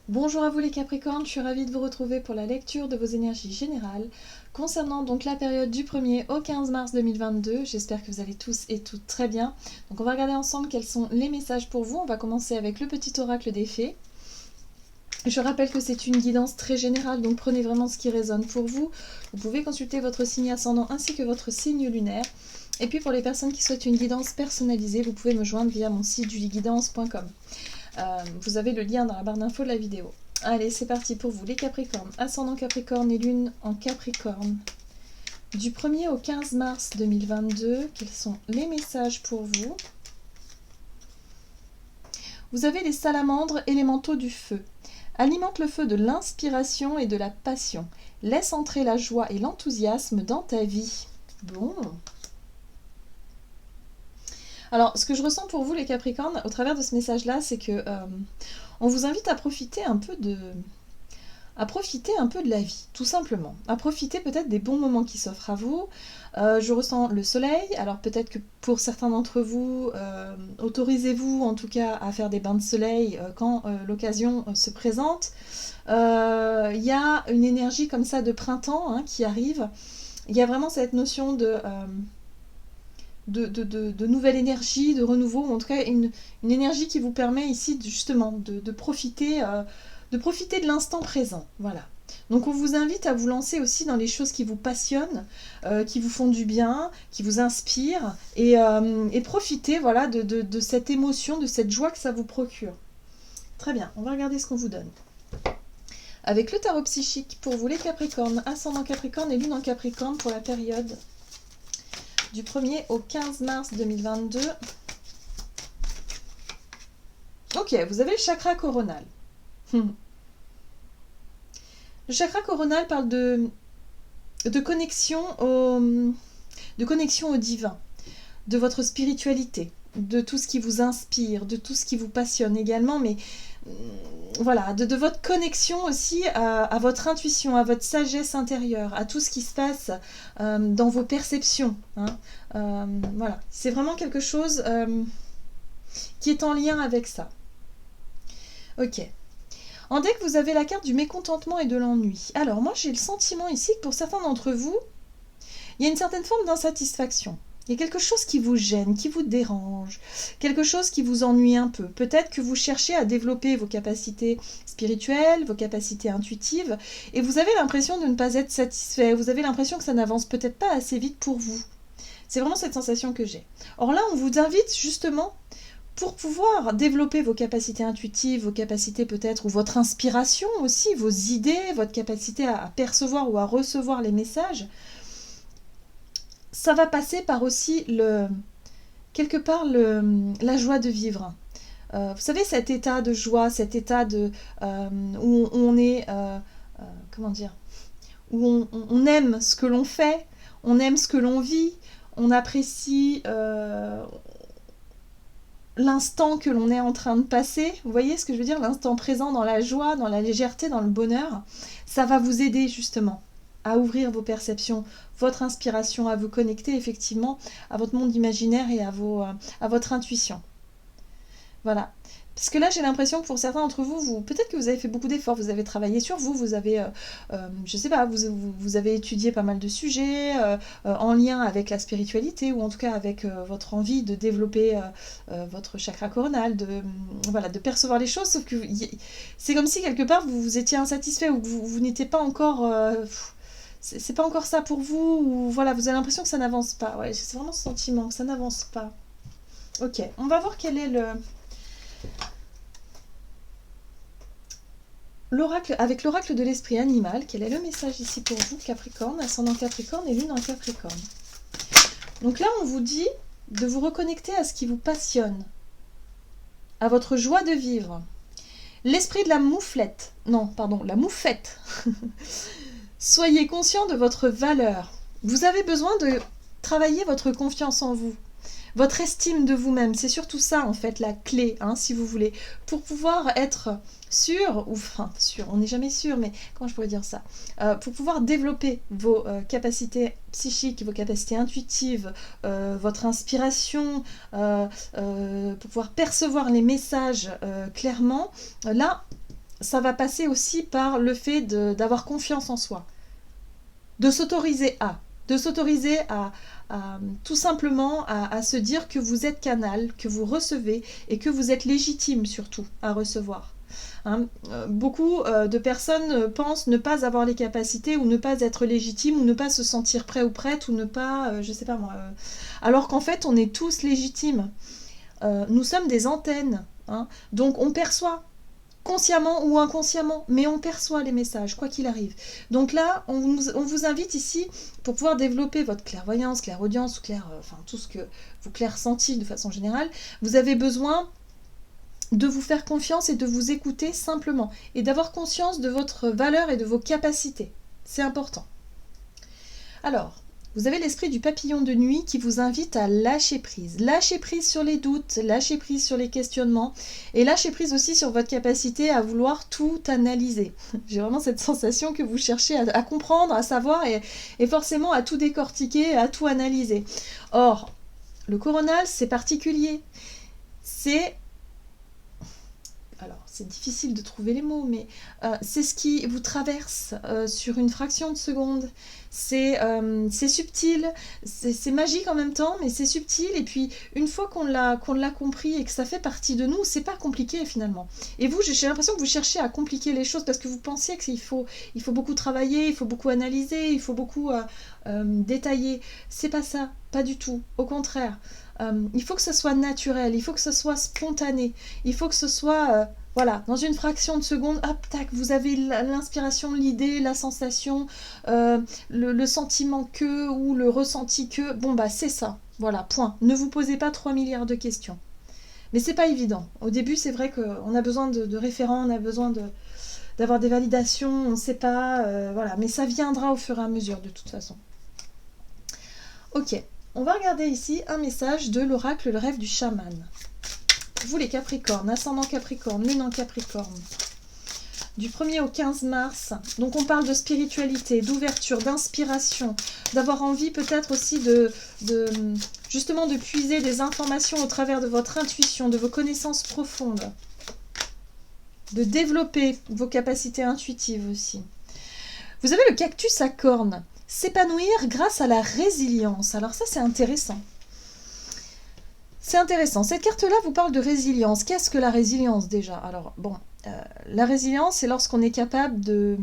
Bonjour à vous les Capricornes, je suis ravie de vous retrouver pour la lecture de vos énergies générales concernant donc la période du 1er au 15 mars 2022. J'espère que vous allez tous et toutes très bien. Donc on va regarder ensemble quels sont les messages pour vous. On va commencer avec le petit oracle des fées. Je rappelle que c'est une guidance très générale, donc prenez vraiment ce qui résonne pour vous. Vous pouvez consulter votre signe ascendant ainsi que votre signe lunaire. Et puis pour les personnes qui souhaitent une guidance personnalisée, vous pouvez me joindre via mon site julieguidance.com. Vous avez le lien dans la barre d'infos de la vidéo. Allez, c'est parti pour vous les Capricornes. Ascendant Capricorne et Lune en Capricorne. Du 1er au 15 mars 2022, quels sont les messages pour vous? Vous avez les salamandres élémentaux du feu. Alimente le feu de l'inspiration et de la passion. Laisse entrer la joie et l'enthousiasme dans ta vie. Bon. Alors, ce que je ressens pour vous, les Capricornes, au travers de ce message-là, c'est que on vous invite à profiter un peu de la vie, tout simplement. À profiter peut-être des bons moments qui s'offrent à vous. Je ressens le soleil, alors peut-être que pour certains d'entre vous, autorisez-vous en tout cas à faire des bains de soleil quand l'occasion se présente. Il y a une énergie comme ça de printemps qui arrive. Il y a vraiment cette notion de nouvelle énergie, de renouveau, ou en tout cas une énergie qui vous permet ici justement de profiter de l'instant présent. Voilà. Donc on vous invite à vous lancer aussi dans les choses qui vous passionnent, qui vous font du bien, qui vous inspirent, et profitez voilà, de cette émotion, de cette joie que ça vous procure. Très bien, on va regarder ce qu'on vous donne. Avec le tarot psychique, pour vous les Capricornes, ascendant Capricorne et lune en Capricorne pour la période du 1er au 15 mars 2022. Ok, vous avez le chakra coronal. Le chakra coronal parle de connexion au divin, de votre spiritualité, de tout ce qui vous inspire, de tout ce qui vous passionne également, mais voilà, de votre connexion aussi à votre intuition, à votre sagesse intérieure, à tout ce qui se passe dans vos perceptions. Voilà, c'est vraiment quelque chose qui est en lien avec ça. Ok. En deck, vous avez la carte du mécontentement et de l'ennui. Alors moi, j'ai le sentiment ici que pour certains d'entre vous, il y a une certaine forme d'insatisfaction. Il y a quelque chose qui vous gêne, qui vous dérange, quelque chose qui vous ennuie un peu. Peut-être que vous cherchez à développer vos capacités spirituelles, vos capacités intuitives, et vous avez l'impression de ne pas être satisfait, vous avez l'impression que ça n'avance peut-être pas assez vite pour vous. C'est vraiment cette sensation que j'ai. Or là, on vous invite justement, pour pouvoir développer vos capacités intuitives, vos capacités peut-être, ou votre inspiration aussi, vos idées, votre capacité à percevoir ou à recevoir les messages, ça va passer par aussi quelque part la joie de vivre. Vous savez, cet état de joie, cet état où on est, comment dire, où on aime ce que l'on fait, on aime ce que l'on vit, on apprécie l'instant que l'on est en train de passer. Vous voyez ce que je veux dire? L'instant présent dans la joie, dans la légèreté, dans le bonheur. Ça va vous aider justement à ouvrir vos perceptions, votre inspiration, à vous connecter effectivement à votre monde imaginaire et à votre intuition. Voilà. Parce que là, j'ai l'impression que pour certains d'entre vous, peut-être que vous avez fait beaucoup d'efforts, vous avez travaillé sur vous, vous avez, je sais pas, vous avez étudié pas mal de sujets en lien avec la spiritualité, ou en tout cas avec votre envie de développer votre chakra coronal, voilà, de percevoir les choses, sauf que c'est comme si quelque part vous étiez insatisfait, ou que vous n'étiez pas encore... c'est pas encore ça pour vous, ou voilà, vous avez l'impression que ça n'avance pas. Ouais, c'est vraiment ce sentiment, que ça n'avance pas. Ok, on va voir quel est avec l'oracle de l'esprit animal, quel est le message ici pour vous, Capricorne, ascendant Capricorne et lune en Capricorne. Donc là, on vous dit de vous reconnecter à ce qui vous passionne, à votre joie de vivre. L'esprit de la mouflette, non, pardon, la moufette. Soyez conscient de votre valeur. Vous avez besoin de travailler votre confiance en vous. Votre estime de vous-même, c'est surtout ça en fait la clé, si vous voulez, pour pouvoir être sûr, ou enfin sûr, on n'est jamais sûr, mais comment je pourrais dire ça, pour pouvoir développer vos capacités psychiques, vos capacités intuitives, votre inspiration, pour pouvoir percevoir les messages clairement, là, ça va passer aussi par le fait d'avoir confiance en soi, de s'autoriser à tout simplement à se dire que vous êtes canal, que vous recevez et que vous êtes légitime surtout à recevoir. Hein, beaucoup de personnes pensent ne pas avoir les capacités ou ne pas être légitime ou ne pas se sentir prêt ou prête ou ne pas, je sais pas moi, alors qu'en fait on est tous légitimes. Nous sommes des antennes, hein, donc on perçoit consciemment ou inconsciemment, mais on perçoit les messages, quoi qu'il arrive. Donc là, on vous invite ici, pour pouvoir développer votre clairvoyance, clairaudience, ou enfin tout ce que vous clairsentez de façon générale, vous avez besoin de vous faire confiance et de vous écouter simplement, et d'avoir conscience de votre valeur et de vos capacités. C'est important. Alors, vous avez l'esprit du papillon de nuit qui vous invite à lâcher prise. Lâcher prise sur les doutes, lâcher prise sur les questionnements et lâcher prise aussi sur votre capacité à vouloir tout analyser. J'ai vraiment cette sensation que vous cherchez à comprendre, à savoir et forcément à tout décortiquer, à tout analyser. Or, le coronal, c'est particulier. C'est difficile de trouver les mots, mais c'est ce qui vous traverse sur une fraction de seconde. C'est subtil, c'est magique en même temps, mais c'est subtil. Et puis, une fois qu'on l'a compris et que ça fait partie de nous, c'est pas compliqué finalement. Et vous, j'ai l'impression que vous cherchez à compliquer les choses parce que vous pensiez qu'il faut beaucoup travailler, il faut beaucoup analyser, il faut beaucoup détailler. C'est pas ça, pas du tout. Au contraire, il faut que ce soit naturel, il faut que ce soit spontané, il faut que ce soit... voilà, dans une fraction de seconde, hop, tac, vous avez l'inspiration, l'idée, la sensation, le sentiment que ou le ressenti que, bon bah c'est ça, voilà, point. Ne vous posez pas 3 milliards de questions. Mais c'est pas évident. Au début, c'est vrai qu'on a besoin de référents, on a besoin d'avoir des validations, on ne sait pas, voilà, mais ça viendra au fur et à mesure de toute façon. Ok, on va regarder ici un message de l'oracle Le Rêve du Chaman. Vous les Capricornes, ascendant Capricorne, lune en Capricorne, du 1er au 15 mars, donc on parle de spiritualité, d'ouverture, d'inspiration, d'avoir envie peut-être aussi justement de puiser des informations au travers de votre intuition, de vos connaissances profondes, de développer vos capacités intuitives aussi. Vous avez le cactus à cornes, s'épanouir grâce à la résilience. Alors ça c'est intéressant. C'est intéressant. Cette carte-là vous parle de résilience. Qu'est-ce que la résilience déjà? Alors, bon, la résilience, c'est lorsqu'on est capable de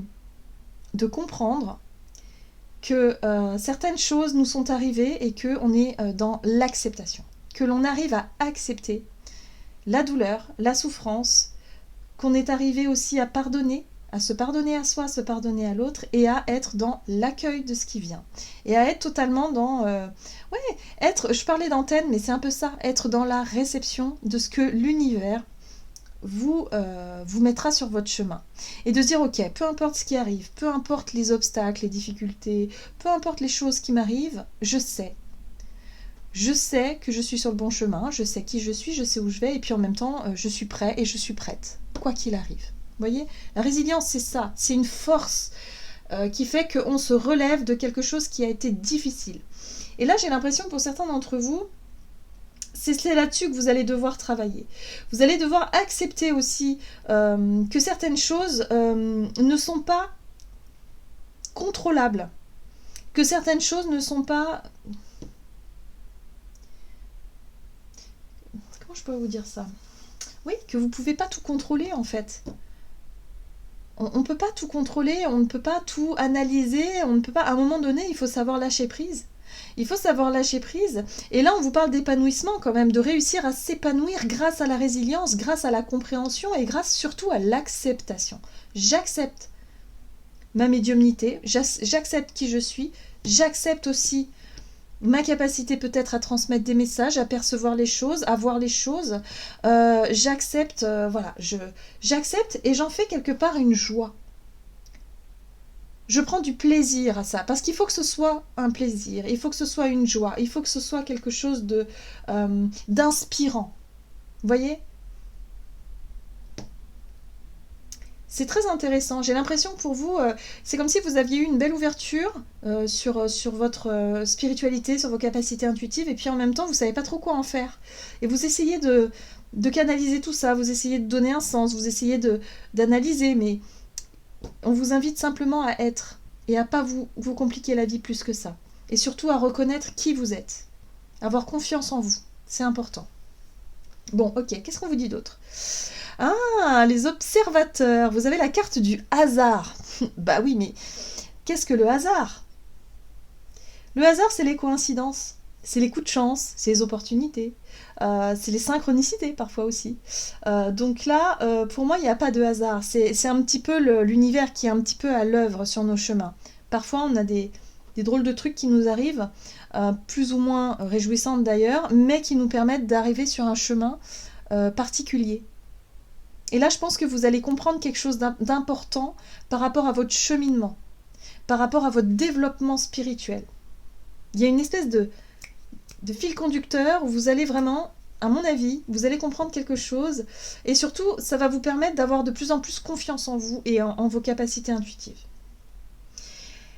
comprendre que certaines choses nous sont arrivées et qu'on est dans l'acceptation. Que l'on arrive à accepter la douleur, la souffrance, qu'on est arrivé aussi à pardonner, à se pardonner à soi, à se pardonner à l'autre et à être dans l'accueil de ce qui vient. Et à être totalement dans... je parlais d'antenne, mais c'est un peu ça, être dans la réception de ce que l'univers vous mettra sur votre chemin. Et de se dire, ok, peu importe ce qui arrive, peu importe les obstacles, les difficultés, peu importe les choses qui m'arrivent, je sais. Je sais que je suis sur le bon chemin, je sais qui je suis, je sais où je vais, et puis en même temps, je suis prêt et je suis prête, quoi qu'il arrive. Vous voyez, la résilience, c'est ça, c'est une force qui fait qu'on se relève de quelque chose qui a été difficile. Et là, j'ai l'impression pour certains d'entre vous, c'est là-dessus que vous allez devoir travailler. Vous allez devoir accepter aussi que certaines choses ne sont pas contrôlables, que certaines choses ne sont pas... Comment je peux vous dire ça? Oui, que vous ne pouvez pas tout contrôler en fait. On ne peut pas tout contrôler, on ne peut pas tout analyser, on ne peut pas... À un moment donné, il faut savoir lâcher prise. Il faut savoir lâcher prise. Et là, on vous parle d'épanouissement quand même, de réussir à s'épanouir grâce à la résilience, grâce à la compréhension et grâce surtout à l'acceptation. J'accepte ma médiumnité, j'accepte qui je suis, j'accepte aussi ma capacité peut-être à transmettre des messages, à percevoir les choses, à voir les choses. J'accepte, voilà, j'accepte et j'en fais quelque part une joie. Je prends du plaisir à ça, parce qu'il faut que ce soit un plaisir, il faut que ce soit une joie, il faut que ce soit quelque chose d'inspirant. Vous voyez ? C'est très intéressant. J'ai l'impression que pour vous, c'est comme si vous aviez eu une belle ouverture sur votre spiritualité, sur vos capacités intuitives, et puis en même temps, vous ne savez pas trop quoi en faire. Et vous essayez de canaliser tout ça, vous essayez de donner un sens, vous essayez d'analyser, mais on vous invite simplement à être et à pas vous compliquer la vie plus que ça. Et surtout à reconnaître qui vous êtes. Avoir confiance en vous. C'est important. Bon, ok, qu'est-ce qu'on vous dit d'autre ? Ah, les observateurs. Vous avez la carte du hasard. Bah oui, mais qu'est-ce que le hasard ? Le hasard, c'est les coïncidences. C'est les coups de chance, c'est les opportunités, c'est les synchronicités parfois aussi. Donc là, pour moi, il n'y a pas de hasard. C'est un petit peu l'univers qui est un petit peu à l'œuvre sur nos chemins. Parfois, on a des drôles de trucs qui nous arrivent, plus ou moins réjouissantes d'ailleurs, mais qui nous permettent d'arriver sur un chemin particulier. Et là, je pense que vous allez comprendre quelque chose d'important par rapport à votre cheminement, par rapport à votre développement spirituel. Il y a une espèce de fil conducteur où vous allez vraiment, à mon avis, vous allez comprendre quelque chose et surtout, ça va vous permettre d'avoir de plus en plus confiance en vous et en vos capacités intuitives.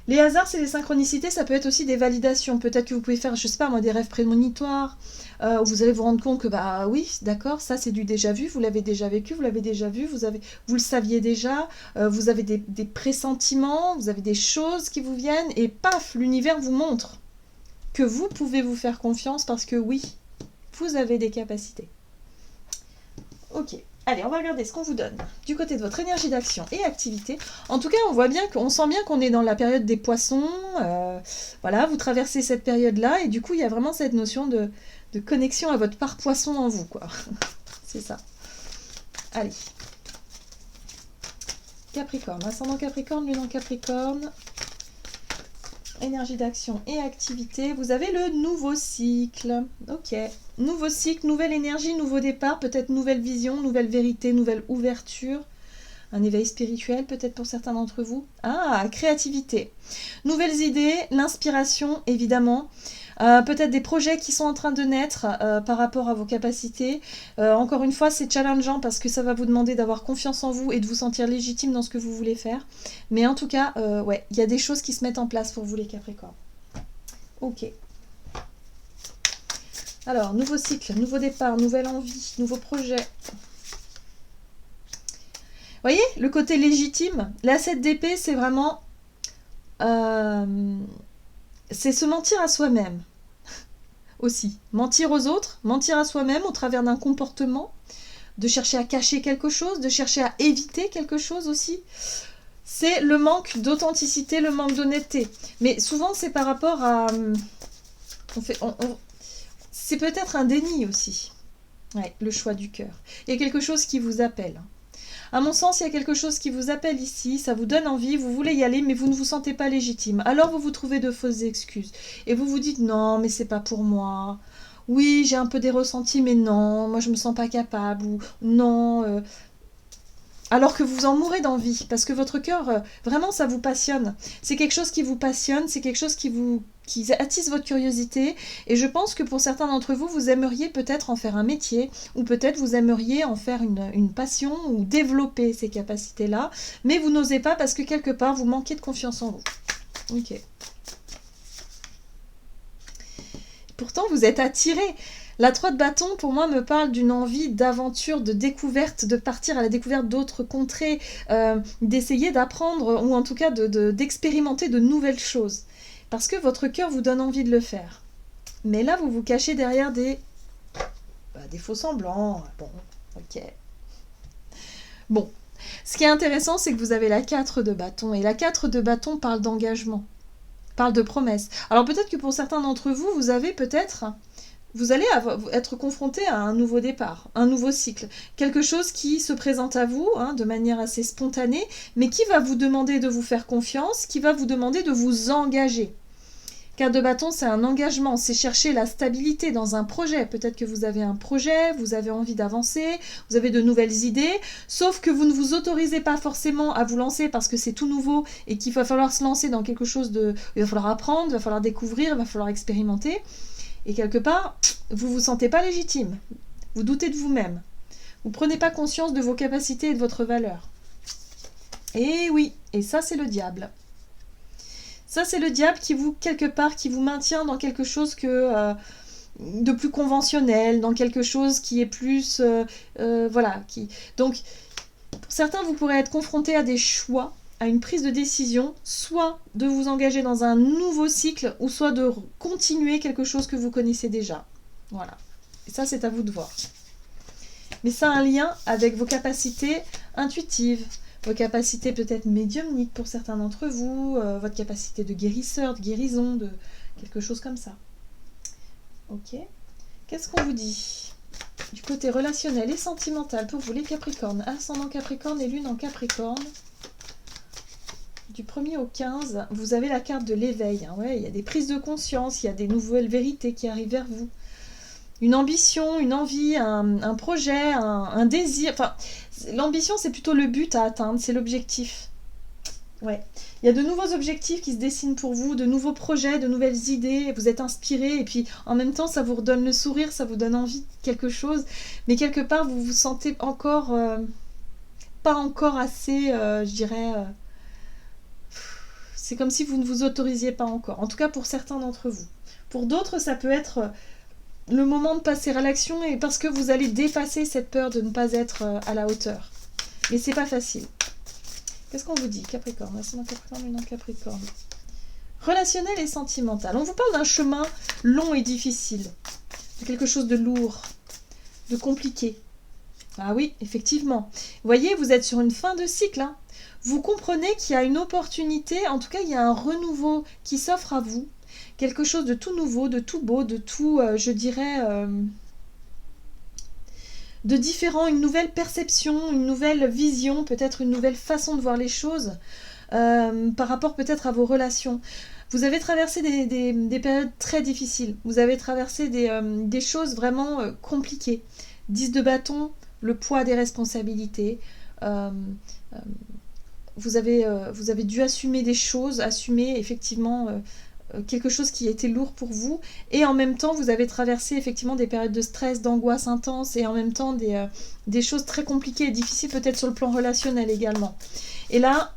Les hasards, c'est les synchronicités, ça peut être aussi des validations. Peut-être que vous pouvez faire, je sais pas moi, des rêves prémonitoires, où vous allez vous rendre compte que, bah oui, d'accord, ça c'est du déjà vu, vous l'avez déjà vécu, vous l'avez déjà vu, vous le saviez déjà, vous avez des pressentiments, vous avez des choses qui vous viennent, et paf, l'univers vous montre que vous pouvez vous faire confiance parce que oui, vous avez des capacités. Ok, allez, on va regarder ce qu'on vous donne du côté de votre énergie d'action et activité. En tout cas, on sent bien qu'on est dans la période des poissons. Voilà, vous traversez cette période-là et du coup, il y a vraiment cette notion de connexion à votre part poisson en vous, quoi. C'est ça. Allez. Capricorne, ascendant Capricorne, lune en Capricorne. Énergie d'action et activité, vous avez le nouveau cycle. Ok, nouveau cycle, nouvelle énergie, nouveau départ, peut-être nouvelle vision, nouvelle vérité, nouvelle ouverture, un éveil spirituel peut-être pour certains d'entre vous. Ah, créativité, nouvelles idées, l'inspiration évidemment, peut-être des projets qui sont en train de naître par rapport à vos capacités. Encore une fois, c'est challengeant parce que ça va vous demander d'avoir confiance en vous et de vous sentir légitime dans ce que vous voulez faire. Mais en tout cas, ouais, il y a des choses qui se mettent en place pour vous les Capricornes. Ok. Alors, nouveau cycle, nouveau départ, nouvelle envie, nouveau projet. Vous voyez, le côté légitime, la 7 d'épée, c'est vraiment... c'est se mentir à soi-même. Aussi. Mentir aux autres, mentir à soi-même au travers d'un comportement, de chercher à cacher quelque chose, de chercher à éviter quelque chose aussi. C'est le manque d'authenticité, le manque d'honnêteté. Mais souvent, c'est par rapport à... c'est peut-être un déni aussi. Ouais, le choix du cœur. Il y a quelque chose qui vous appelle. À mon sens, il y a quelque chose qui vous appelle ici, ça vous donne envie, vous voulez y aller, mais vous ne vous sentez pas légitime. Alors vous vous trouvez de fausses excuses. Et vous vous dites, non, mais c'est pas pour moi. Oui, j'ai un peu des ressentis, mais non, moi je me sens pas capable. Ou non... Alors que vous en mourrez d'envie, parce que votre cœur, vraiment, ça vous passionne. C'est quelque chose qui vous passionne, c'est quelque chose qui attise votre curiosité. Et je pense que pour certains d'entre vous, vous aimeriez peut-être en faire un métier, ou peut-être vous aimeriez en faire une passion, ou développer ces capacités-là. Mais vous n'osez pas parce que quelque part, vous manquez de confiance en vous. Ok. Pourtant, vous êtes attiré. La 3 de bâton, pour moi, me parle d'une envie d'aventure, de découverte, de partir à la découverte d'autres contrées, d'essayer d'apprendre, ou en tout cas d'expérimenter de nouvelles choses. Parce que votre cœur vous donne envie de le faire. Mais là, vous vous cachez derrière des faux semblants. Bon, ok. Bon, ce qui est intéressant, c'est que vous avez la 4 de bâton. Et la 4 de bâton parle d'engagement, parle de promesse. Alors peut-être que pour certains d'entre vous, vous allez être confronté à un nouveau départ, un nouveau cycle, quelque chose qui se présente à vous de manière assez spontanée, mais qui va vous demander de vous faire confiance, qui va vous demander de vous engager. 4 de bâton, c'est un engagement, c'est chercher la stabilité dans un projet. Peut-être que vous avez un projet, vous avez envie d'avancer, vous avez de nouvelles idées, sauf que vous ne vous autorisez pas forcément à vous lancer parce que c'est tout nouveau et qu'il va falloir se lancer dans quelque chose il va falloir apprendre, il va falloir découvrir, il va falloir expérimenter. Et quelque part, vous ne vous sentez pas légitime. Vous doutez de vous-même. Vous ne prenez pas conscience de vos capacités et de votre valeur. Et oui, et ça c'est le diable. Ça c'est le diable qui vous, quelque part, qui vous maintient dans quelque chose de plus conventionnel, dans quelque chose qui est plus... voilà. Donc, pour certains, vous pourrez être confrontés à des choix, à une prise de décision, soit de vous engager dans un nouveau cycle, ou soit de continuer quelque chose que vous connaissez déjà. Voilà. Et ça, c'est à vous de voir. Mais ça a un lien avec vos capacités intuitives, vos capacités peut-être médiumniques pour certains d'entre vous, votre capacité de guérisseur, de guérison, de quelque chose comme ça. Ok. Qu'est-ce qu'on vous dit du côté relationnel et sentimental pour vous les Capricornes, ascendant Capricorne et lune en Capricorne? Du 1er au 15, vous avez la carte de l'éveil. Hein, ouais, il y a des prises de conscience, il y a des nouvelles vérités qui arrivent vers vous. Une ambition, une envie, un projet, un désir. Enfin, l'ambition, c'est plutôt le but à atteindre, c'est l'objectif. Ouais. Il y a de nouveaux objectifs qui se dessinent pour vous, de nouveaux projets, de nouvelles idées, vous êtes inspiré et puis en même temps ça vous redonne le sourire, ça vous donne envie de quelque chose, mais quelque part vous vous sentez encore pas encore assez, je dirais, c'est comme si vous ne vous autorisiez pas encore, en tout cas pour certains d'entre vous. Pour d'autres ça peut être le moment de passer à l'action et parce que vous allez dépasser cette peur de ne pas être à la hauteur. Mais c'est pas facile. Qu'est-ce qu'on vous dit, Capricorne, ascendant Capricorne, lune en Capricorne. Relationnel et sentimental. On vous parle d'un chemin long et difficile, de quelque chose de lourd, de compliqué. Ah oui, effectivement. Vous voyez, vous êtes sur une fin de cycle. Hein. Vous comprenez qu'il y a une opportunité, en tout cas, il y a un renouveau qui s'offre à vous. Quelque chose de tout nouveau, de tout beau, de tout, je dirais... de différent, une nouvelle perception, une nouvelle vision, peut-être une nouvelle façon de voir les choses par rapport peut-être à vos relations. Vous avez traversé des périodes très difficiles, vous avez traversé des choses vraiment compliquées. 10 de bâton, le poids des responsabilités, vous avez dû assumer des choses, assumer effectivement... quelque chose qui était lourd pour vous et en même temps vous avez traversé effectivement des périodes de stress, d'angoisse intense et en même temps des choses très compliquées et difficiles peut-être sur le plan relationnel également. Et là,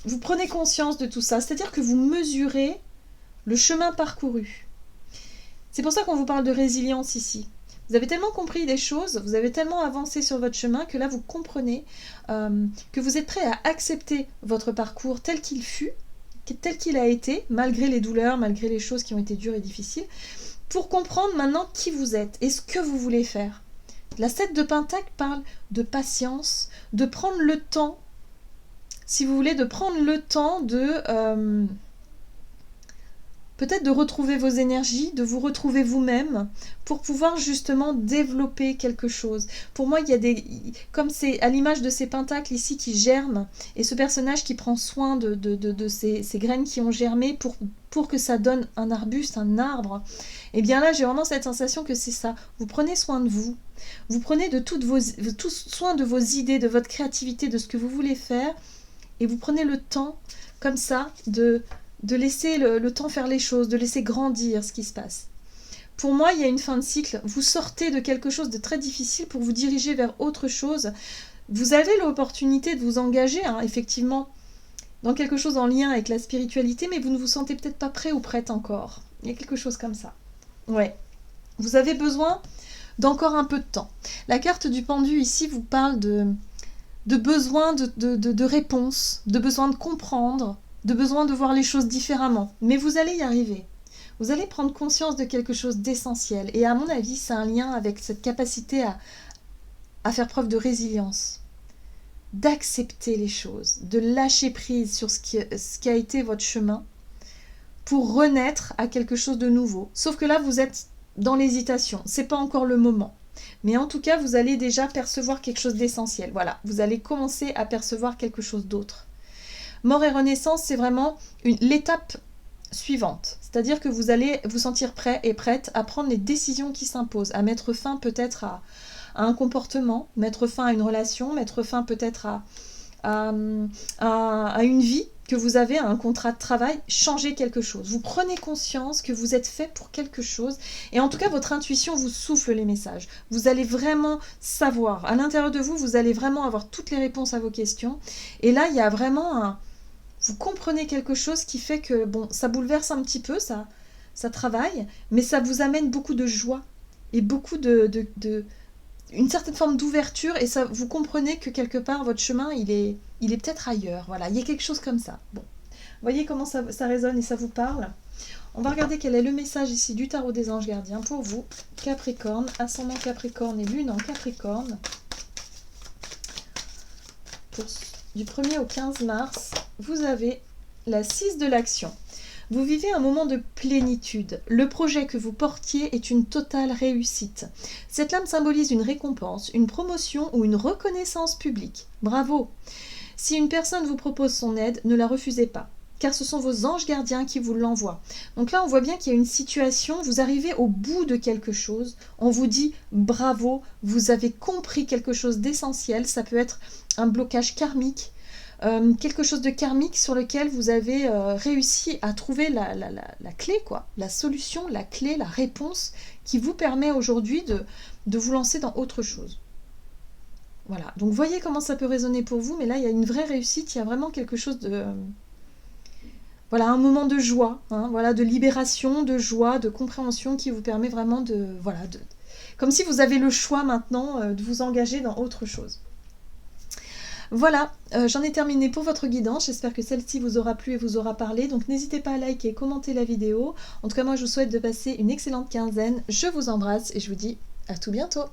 vous prenez conscience de tout ça, c'est-à-dire que vous mesurez le chemin parcouru. C'est pour ça qu'on vous parle de résilience ici. Vous avez tellement compris des choses, vous avez tellement avancé sur votre chemin que là vous comprenez que vous êtes prêt à accepter votre parcours tel qu'il fut, tel qu'il a été, malgré les douleurs, malgré les choses qui ont été dures et difficiles, pour comprendre maintenant qui vous êtes et ce que vous voulez faire. La 7 de Pentacle parle de patience, de prendre le temps, si vous voulez, de prendre le temps de... peut-être de retrouver vos énergies, de vous retrouver vous-même pour pouvoir justement développer quelque chose. Pour moi, il y a comme c'est à l'image de ces pentacles ici qui germent et ce personnage qui prend soin de ces graines qui ont germé pour que ça donne un arbuste, un arbre. Et bien là, j'ai vraiment cette sensation que c'est ça. Vous prenez soin de vous. Vous prenez tout soin de vos idées, de votre créativité, de ce que vous voulez faire et vous prenez le temps comme ça de laisser le temps faire les choses, de laisser grandir ce qui se passe. Pour moi, il y a une fin de cycle. Vous sortez de quelque chose de très difficile pour vous diriger vers autre chose. Vous avez l'opportunité de vous engager, hein, effectivement, dans quelque chose en lien avec la spiritualité, mais vous ne vous sentez peut-être pas prêt ou prête encore. Il y a quelque chose comme ça. Ouais. Vous avez besoin d'encore un peu de temps. La carte du pendu ici vous parle de besoin de réponse, de besoin de comprendre, de besoin de voir les choses différemment. Mais vous allez y arriver. Vous allez prendre conscience de quelque chose d'essentiel. Et à mon avis, c'est un lien avec cette capacité à faire preuve de résilience. D'accepter les choses, de lâcher prise sur ce qui a été votre chemin pour renaître à quelque chose de nouveau. Sauf que là, vous êtes dans l'hésitation. C'est pas encore le moment. Mais en tout cas, vous allez déjà percevoir quelque chose d'essentiel. Voilà, vous allez commencer à percevoir quelque chose d'autre. Mort et renaissance, c'est vraiment l'étape suivante. C'est-à-dire que vous allez vous sentir prêt et prête à prendre les décisions qui s'imposent, à mettre fin peut-être à un comportement, mettre fin à une relation, mettre fin peut-être à une vie que vous avez un contrat de travail, changez quelque chose. Vous prenez conscience que vous êtes fait pour quelque chose. Et en tout cas, votre intuition vous souffle les messages. Vous allez vraiment savoir. À l'intérieur de vous, vous allez vraiment avoir toutes les réponses à vos questions. Et là, il y a vraiment un... Vous comprenez quelque chose qui fait que, bon, ça bouleverse un petit peu, ça travaille, mais ça vous amène beaucoup de joie et beaucoup une certaine forme d'ouverture, et ça, vous comprenez que quelque part, votre chemin, il est peut-être ailleurs. Voilà, il y a quelque chose comme ça. Bon, voyez comment ça résonne et ça vous parle. On va regarder quel est le message ici du tarot des anges gardiens pour vous, Capricorne, ascendant Capricorne et lune en Capricorne. Du 1er au 15 mars, vous avez la 6 de l'action. Vous vivez un moment de plénitude. Le projet que vous portiez est une totale réussite. Cette lame symbolise une récompense, une promotion ou une reconnaissance publique. Bravo! Si une personne vous propose son aide, ne la refusez pas, car ce sont vos anges gardiens qui vous l'envoient. Donc là, on voit bien qu'il y a une situation, vous arrivez au bout de quelque chose, on vous dit bravo, vous avez compris quelque chose d'essentiel, ça peut être un blocage karmique, quelque chose de karmique sur lequel vous avez réussi à trouver la clé, quoi, la solution, la clé, la réponse qui vous permet aujourd'hui de vous lancer dans autre chose. Voilà, donc voyez comment ça peut résonner pour vous, mais là il y a une vraie réussite, il y a vraiment quelque chose de... Voilà, un moment de joie, hein, voilà, de libération, de joie, de compréhension qui vous permet vraiment de... Voilà, comme si vous avez le choix maintenant de vous engager dans autre chose. Voilà, j'en ai terminé pour votre guidance, j'espère que celle-ci vous aura plu et vous aura parlé, donc n'hésitez pas à liker et commenter la vidéo. En tout cas, moi je vous souhaite de passer une excellente quinzaine, je vous embrasse et je vous dis à tout bientôt.